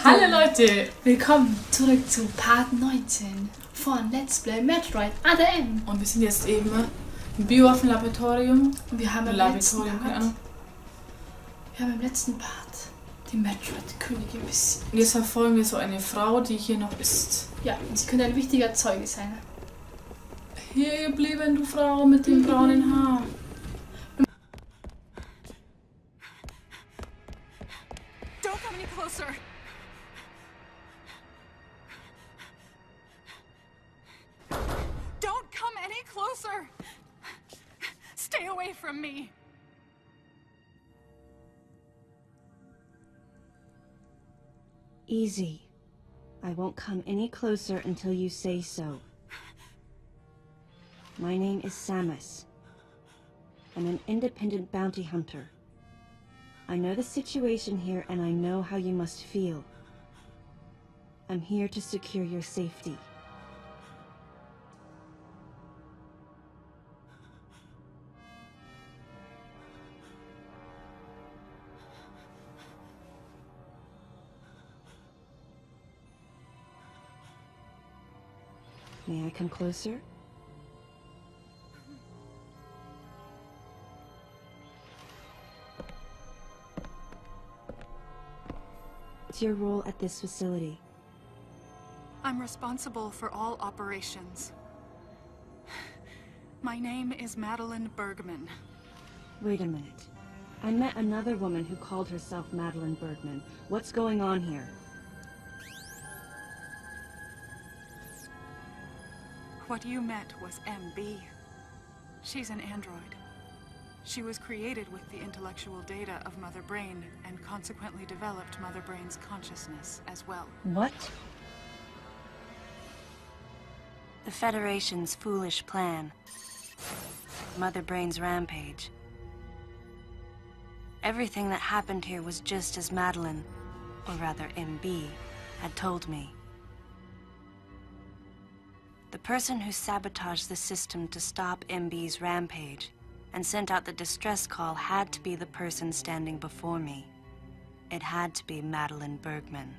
Hallo Leute, willkommen zurück zu Part 19 von Let's Play Metroid, einem. Und wir sind jetzt eben im Biowaffenlaboratorium. Wir haben im letzten Part die Metroid-Königin besiegt. Und jetzt verfolgen wir so eine Frau, die hier noch ist. Ja, und sie könnte ein wichtiger Zeuge sein. Hier geblieben, du Frau mit dem braunen Haar. Don't come any closer. Don't come any closer. Stay away from me. Easy. I won't come any closer until you say so. My name is Samus. I'm an independent bounty hunter. I know the situation here and I know how you must feel. I'm here to secure your safety. May I come closer? What's your role at this facility? I'm responsible for all operations. My name is Madeline Bergman. Wait a minute. I met another woman who called herself Madeline Bergman. What's going on here? What you met was MB. She's an android. She was created with the intellectual data of Mother Brain and consequently developed Mother Brain's consciousness as well. What? The Federation's foolish plan. Mother Brain's rampage. Everything that happened here was just as Madeline, or rather MB, had told me. The person who sabotaged the system to stop MB's rampage and sent out the distress call had to be the person standing before me. It had to be Madeline Bergman.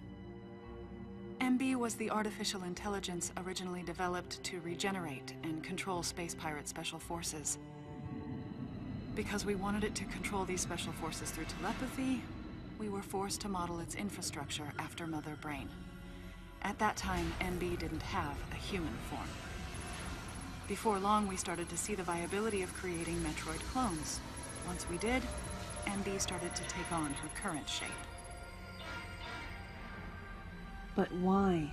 MB was the artificial intelligence originally developed to regenerate and control space pirate special forces. Because we wanted it to control these special forces through telepathy, we were forced to model its infrastructure after Mother Brain. At that time, MB didn't have a human form. Before long, we started to see the viability of creating Metroid clones. Once we did, MB started to take on her current shape. But why?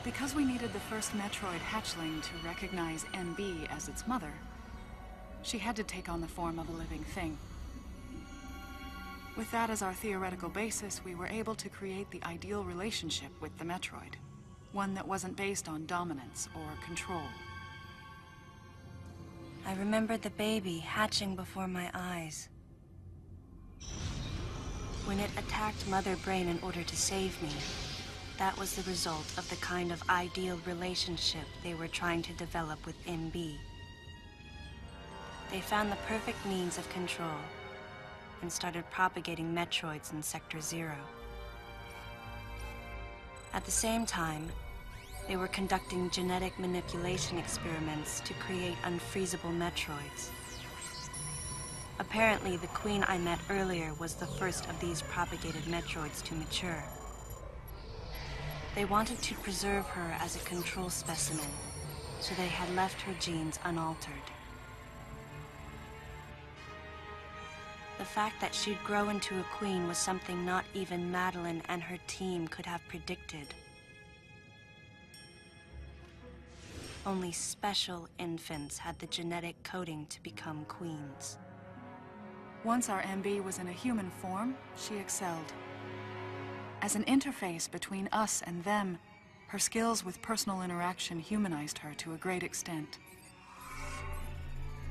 Because we needed the first Metroid hatchling to recognize MB as its mother, she had to take on the form of a living thing. With that as our theoretical basis, we were able to create the ideal relationship with the Metroid. One that wasn't based on dominance or control. I remembered the baby hatching before my eyes. When it attacked Mother Brain in order to save me, that was the result of the kind of ideal relationship they were trying to develop with MB. They found the perfect means of control and started propagating Metroids in Sector 0. At the same time, they were conducting genetic manipulation experiments to create unfreezable Metroids. Apparently, the queen I met earlier was the first of these propagated Metroids to mature. They wanted to preserve her as a control specimen, so they had left her genes unaltered. The fact that she'd grow into a queen was something not even Madeline and her team could have predicted. Only special infants had the genetic coding to become queens. Once our MB was in a human form, she excelled. As an interface between us and them, her skills with personal interaction humanized her to a great extent.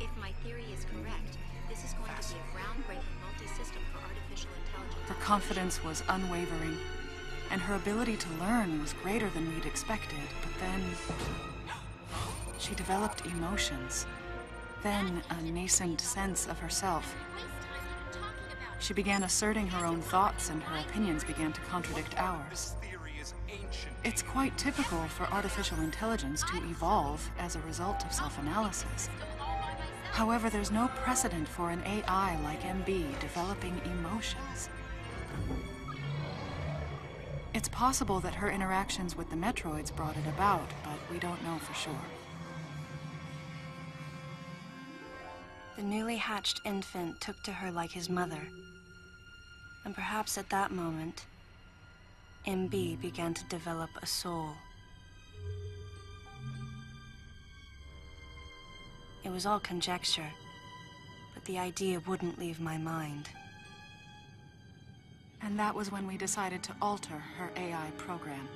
If my theory is correct, this is going to be a groundbreaking multi-system for artificial intelligence. Her confidence was unwavering, and her ability to learn was greater than we'd expected, but then she developed emotions. Then a nascent sense of herself. Waste time even talking about She began asserting her own thoughts, and her opinions began to contradict ours. It's quite typical for artificial intelligence to evolve as a result of self-analysis. However, there's no precedent for an AI like MB developing emotions. It's possible that her interactions with the Metroids brought it about, but we don't know for sure. The newly hatched infant took to her like his mother. And perhaps at that moment, MB began to develop a soul. It was all conjecture, but the idea wouldn't leave my mind. And that was when we decided to alter her AI program.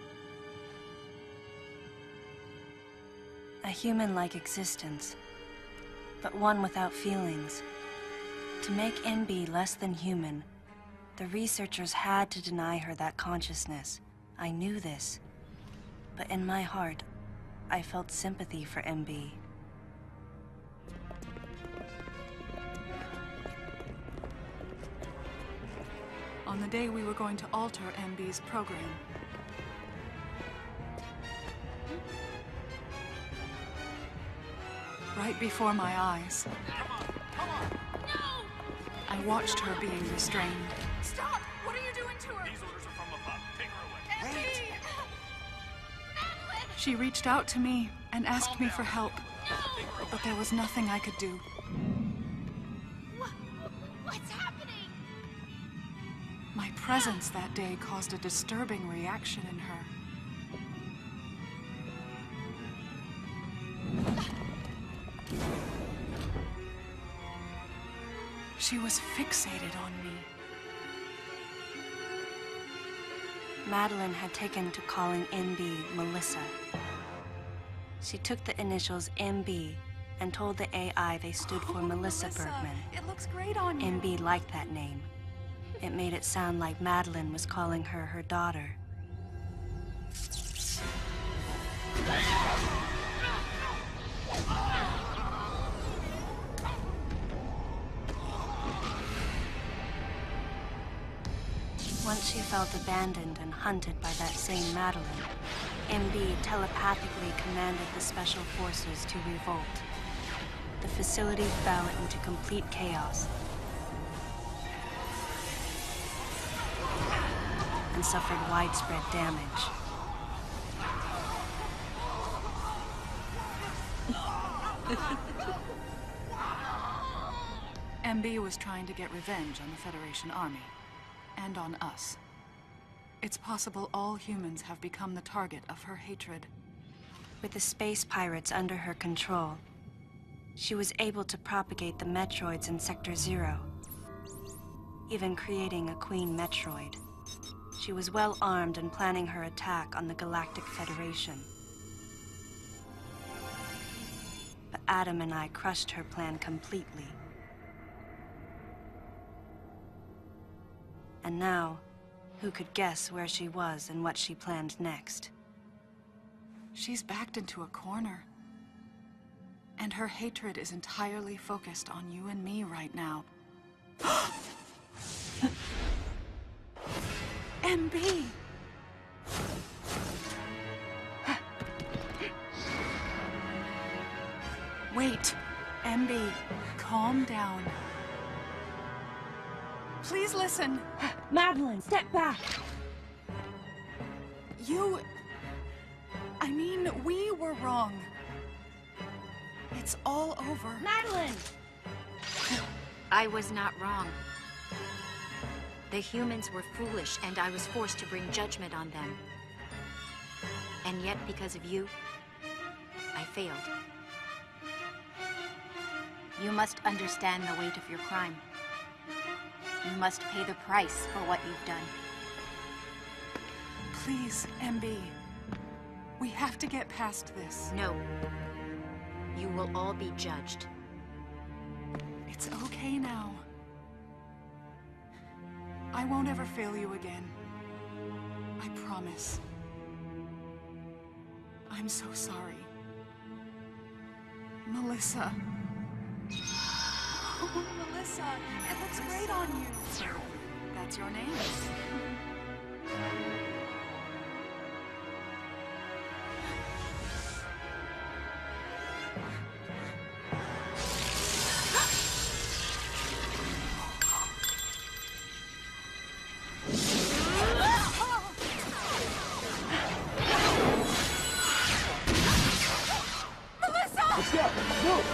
A human-like existence, but one without feelings. To make MB less than human, the researchers had to deny her that consciousness. I knew this, but in my heart, I felt sympathy for MB. On the day we were going to alter MB's program, right before my eyes, I watched her being restrained. Stop! What are you doing to her? These orders are from above. Take her away. Wait! She reached out to me and asked me for help, but there was nothing I could do. What's happening? My presence that day caused a disturbing reaction in her. She was fixated on me. Madeline had taken to calling MB Melissa. She took the initials MB and told the AI they stood for Melissa Bergman. It looks great on you. MB liked that name. It made it sound like Madeline was calling her her daughter. Once she felt abandoned and hunted by that same Madeline, MB telepathically commanded the special forces to revolt. The facility fell into complete chaos and suffered widespread damage. MB was trying to get revenge on the Federation Army, and on us. It's possible all humans have become the target of her hatred. With the space pirates under her control, she was able to propagate the Metroids in Sector 0, even creating a Queen Metroid. She was well armed and planning her attack on the Galactic Federation. But Adam and I crushed her plan completely. And now, who could guess where she was and what she planned next? She's backed into a corner. And her hatred is entirely focused on you and me right now. MB! Wait, MB, calm down. Please listen. Madeline, step back! We were wrong. It's all over. Madeline! I was not wrong. The humans were foolish, and I was forced to bring judgment on them. And yet, because of you, I failed. You must understand the weight of your crime. You must pay the price for what you've done. Please, MB. We have to get past this. No. You will all be judged. It's okay now. I won't ever fail you again. I promise. I'm so sorry. Melissa. Oh, Melissa, it looks great on you. That's your name. Let's go! Move!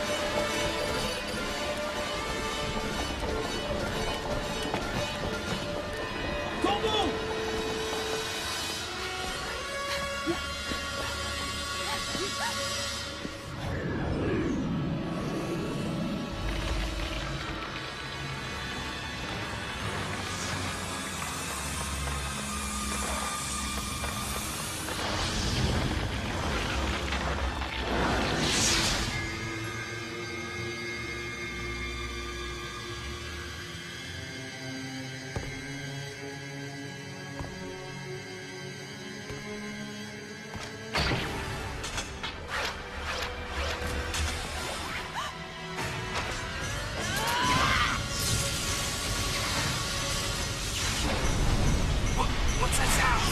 Go move! What's that sound?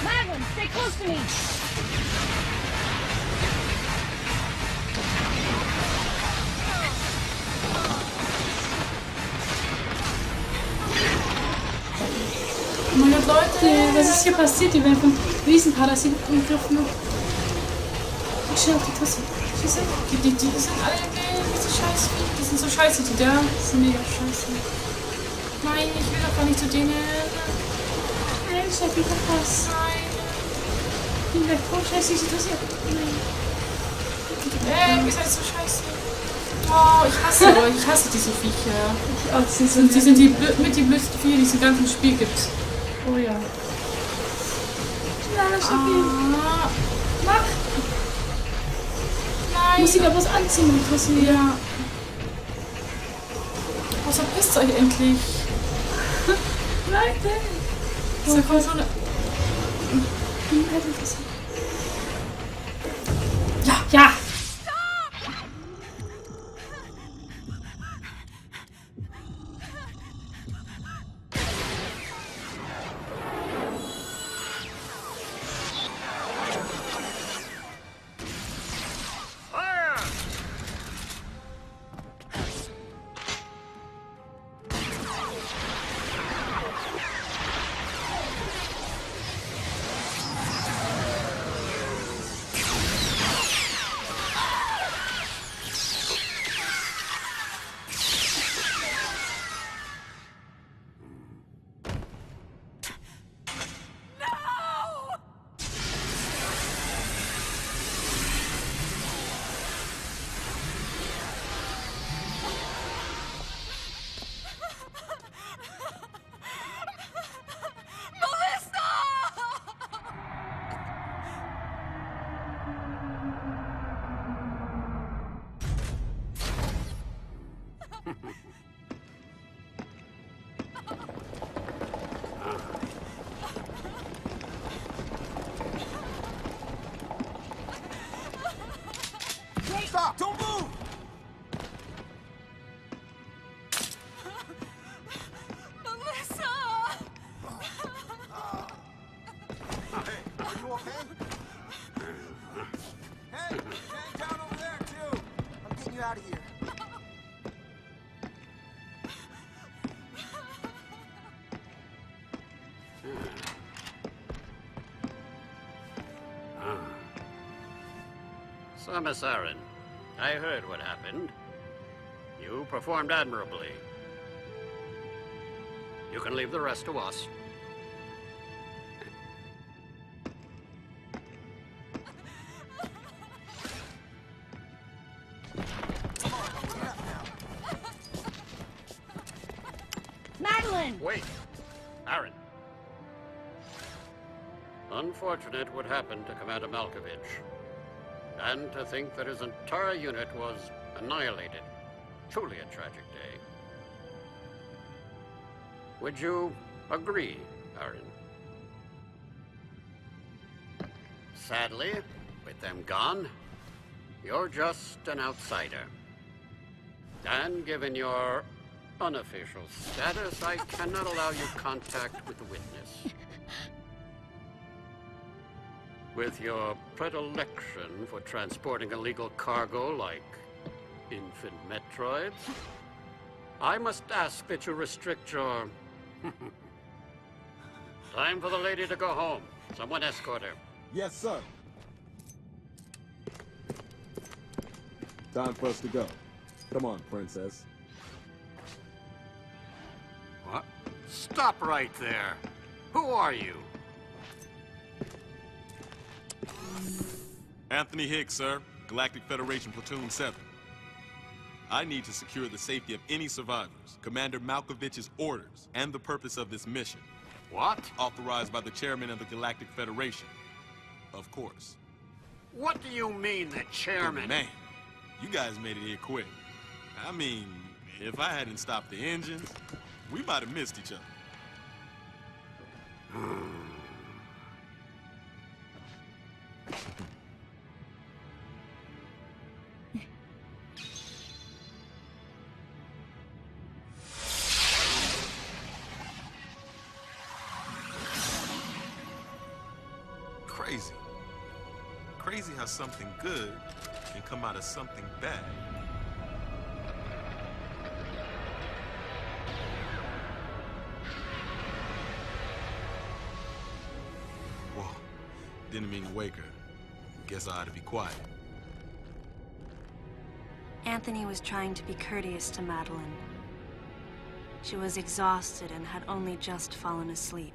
Madeline, stay close to me! Oh mein Gott, Leute, was ist hier passiert? Die werden von Riesenparasiten angegriffen. Schnell auf die Tasse. Scheiße. Die sind alle diese scheiß Viecher. Die sind so scheiße, die da. Die sind mega scheiße. Nein, ich will doch gar nicht zu denen. Nein, ich hab wieder was. Nein. Ich bin gleich voll scheiße, diese Tasse. Nein. Ihr seid so scheiße. Oh, ich hasse euch. Ich hasse diese Viecher. Die sind mit die blödsten Viecher, die es im ganzen Spiel gibt. Oh ja. Nein, Steffi. Mach! Nein! Muss ich da was anziehen, die Tasse? Ja. Was verpisst euch endlich? Leute! Da kommt so eine. Ja! Ja! So, Miss Aaron, I heard what happened. You performed admirably. You can leave the rest to us. Madeline! Wait, Aaron. Unfortunate what happened to Commander Malkovich. And to think that his entire unit was annihilated. Truly a tragic day. Would you agree, Aaron? Sadly, with them gone, you're just an outsider. And given your unofficial status, I cannot allow you contact with the witness. With your predilection for transporting illegal cargo like infant Metroids, I must ask that you restrict your... Time for the lady to go home. Someone escort her. Yes, sir. Time for us to go. Come on, princess. What? Stop right there. Who are you? Anthony Hicks, sir. Galactic Federation Platoon 7. I need to secure the safety of any survivors, Commander Malkovich's orders, and the purpose of this mission. What? Authorized by the chairman of the Galactic Federation. Of course. What do you mean, the chairman? But man, you guys made it here quick. I mean, if I hadn't stopped the engines, we might have missed each other. Crazy. Crazy how something good can come out of something bad. Whoa, didn't mean to wake her. Guess I ought to be quiet. Anthony was trying to be courteous to Madeline. She was exhausted and had only just fallen asleep.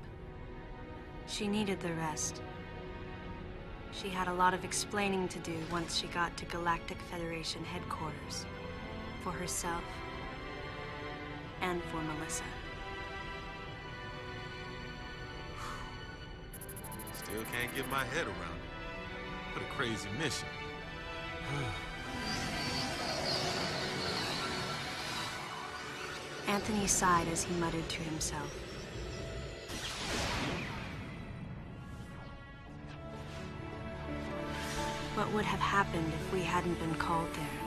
She needed the rest. She had a lot of explaining to do once she got to Galactic Federation headquarters. For herself. And for Melissa. Still can't get my head around it. What a crazy mission. Anthony sighed as he muttered to himself. What would have happened if we hadn't been called there?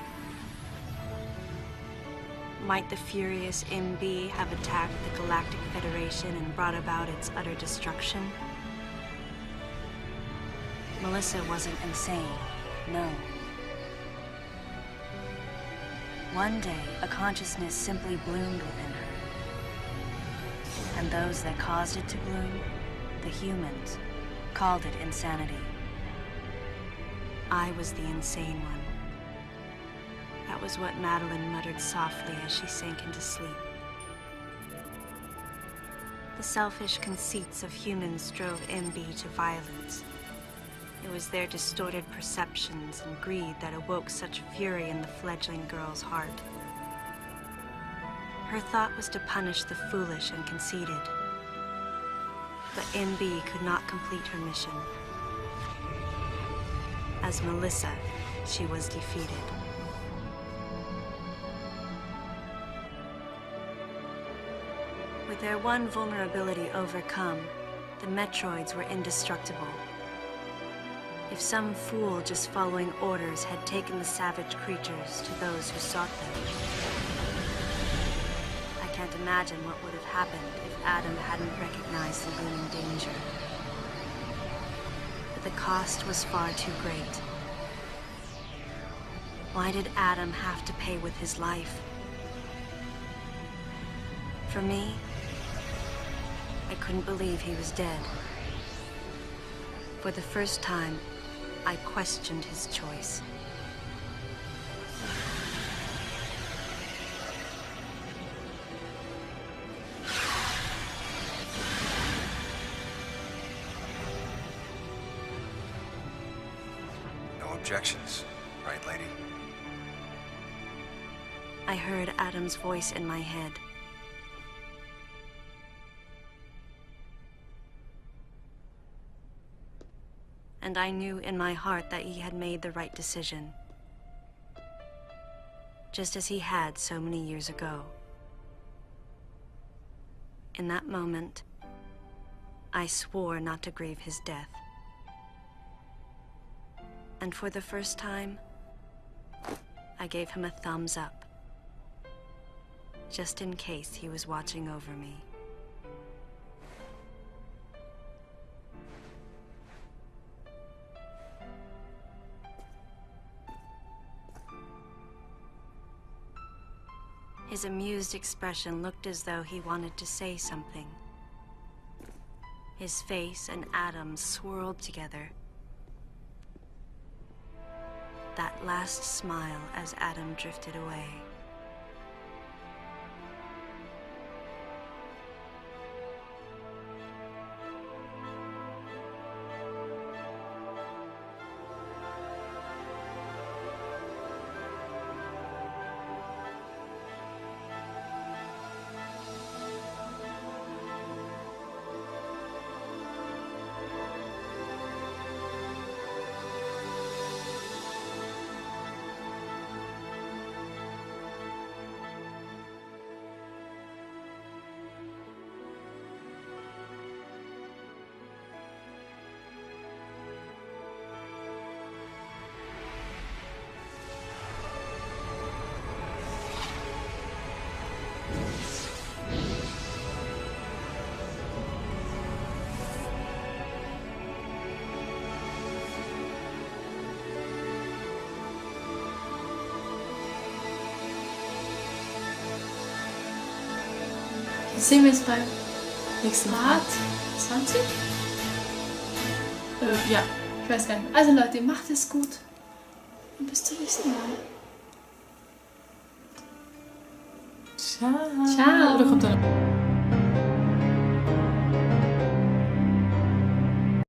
Might the furious MB have attacked the Galactic Federation and brought about its utter destruction? Melissa wasn't insane, no. One day, a consciousness simply bloomed within her. And those that caused it to bloom, the humans, called it insanity. I was the insane one. That was what Madeline muttered softly as she sank into sleep. The selfish conceits of humans drove MB to violence. It was their distorted perceptions and greed that awoke such fury in the fledgling girl's heart. Her thought was to punish the foolish and conceited. But MB could not complete her mission. As Melissa, she was defeated. With their one vulnerability overcome, the Metroids were indestructible. If some fool just following orders had taken the savage creatures to those who sought them. I can't imagine what would have happened if Adam hadn't recognized the looming danger. But the cost was far too great. Why did Adam have to pay with his life? For me, I couldn't believe he was dead. For the first time, I questioned his choice. objections, right, lady? I heard Adam's voice in my head. And I knew in my heart that he had made the right decision. Just as he had so many years ago. In that moment, I swore not to grieve his death. And for the first time, I gave him a thumbs up. Just in case he was watching over me. His amused expression looked as though he wanted to say something. His face and Adam's swirled together. That last smile as Adam drifted away. Jetzt sehen wir uns beim nächsten Part 20? Ja. Ich weiß gar nicht. Also Leute, macht es gut. Und bis zum nächsten Mal. Ciao. Ciao. Oder kommt da noch?